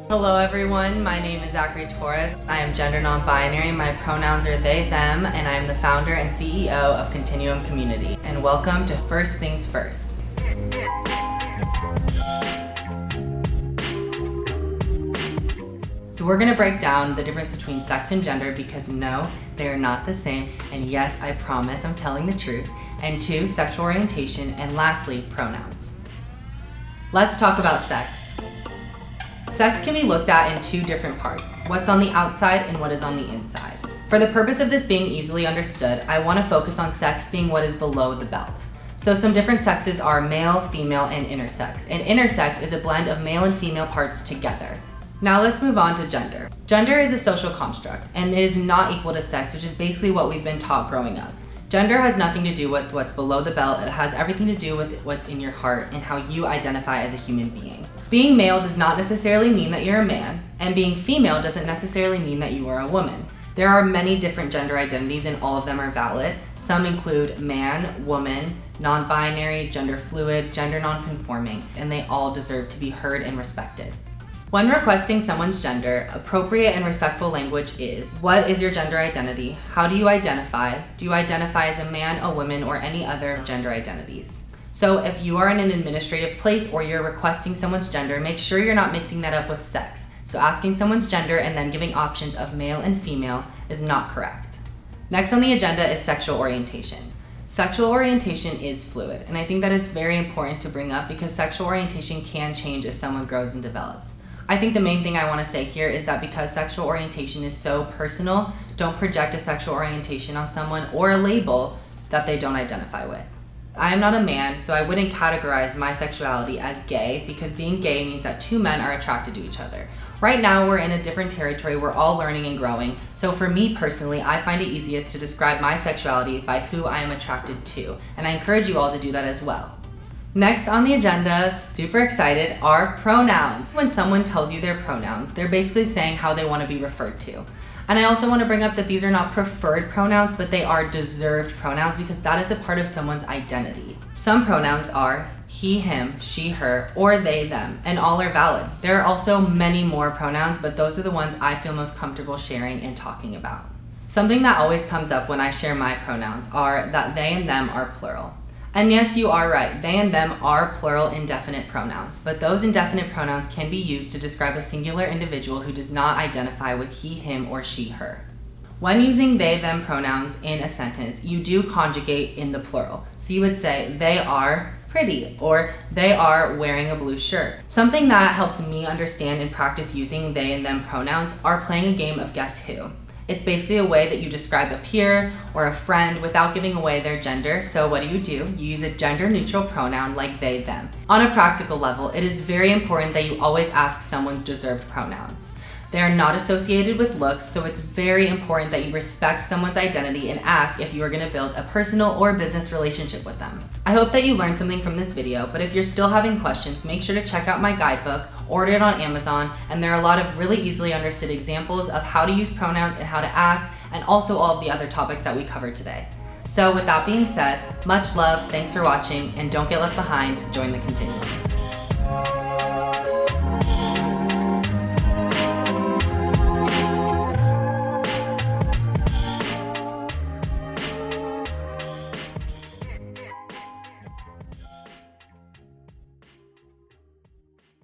Hello everyone, my name is Lennon Torres. I am gender non-binary, my pronouns are they, them, and I am the founder and CEO of Continuum Community. And welcome to First Things First. So we're gonna break down the difference between sex and gender because no, they're not the same. And yes, I promise I'm telling the truth. And two, sexual orientation, and lastly, pronouns. Let's talk about sex. Sex can be looked at in two different parts, what's on the outside and what is on the inside. For the purpose of this being easily understood, I want to focus on sex being what is below the belt. So some different sexes are male, female, and intersex. And intersex is a blend of male and female parts together. Now let's move on to gender. Gender is a social construct, and it is not equal to sex, which is basically what we've been taught growing up. Gender has nothing to do with what's below the belt, it has everything to do with what's in your heart and how you identify as a human being. Being male does not necessarily mean that you're a man, and being female doesn't necessarily mean that you are a woman. There are many different gender identities and all of them are valid. Some include man, woman, non-binary, gender fluid, gender non-conforming, and they all deserve to be heard and respected. When requesting someone's gender, appropriate and respectful language is, what is your gender identity? How do you identify? Do you identify as a man, a woman, or any other gender identities? So if you are in an administrative place or you're requesting someone's gender, make sure you're not mixing that up with sex. So asking someone's gender and then giving options of male and female is not correct. Next on the agenda is sexual orientation. Sexual orientation is fluid, and I think that is very important to bring up because sexual orientation can change as someone grows and develops. I think the main thing I want to say here is that because sexual orientation is so personal, don't project a sexual orientation on someone or a label that they don't identify with. I am not a man, so I wouldn't categorize my sexuality as gay because being gay means that two men are attracted to each other. Right now, we're in a different territory, we're all learning and growing, so for me personally, I find it easiest to describe my sexuality by who I am attracted to, and I encourage you all to do that as well. Next on the agenda, super excited, are pronouns. When someone tells you their pronouns, they're basically saying how they want to be referred to. And I also want to bring up that these are not preferred pronouns, but they are deserved pronouns because that is a part of someone's identity. Some pronouns are he, him, she, her, or they, them, and all are valid. There are also many more pronouns, but those are the ones I feel most comfortable sharing and talking about. Something that always comes up when I share my pronouns are that they and them are plural. And yes, you are right, they and them are plural indefinite pronouns, but those indefinite pronouns can be used to describe a singular individual who does not identify with he, him, or she, her. When using they, them pronouns in a sentence, you do conjugate in the plural. So you would say, they are pretty, or they are wearing a blue shirt. Something that helped me understand and practice using they and them pronouns are playing a game of Guess Who. It's basically a way that you describe a peer or a friend without giving away their gender. So what do? You use a gender-neutral pronoun like they, them. On a practical level, it is very important that you always ask someone's deserved pronouns. They are not associated with looks, so it's very important that you respect someone's identity and ask if you are going to build a personal or business relationship with them. I hope that you learned something from this video, but if you're still having questions, make sure to check out my guidebook, order it on Amazon, and there are a lot of really easily understood examples of how to use pronouns and how to ask, and also all of the other topics that we covered today. So with that being said, much love, thanks for watching, and don't get left behind, join the continuum.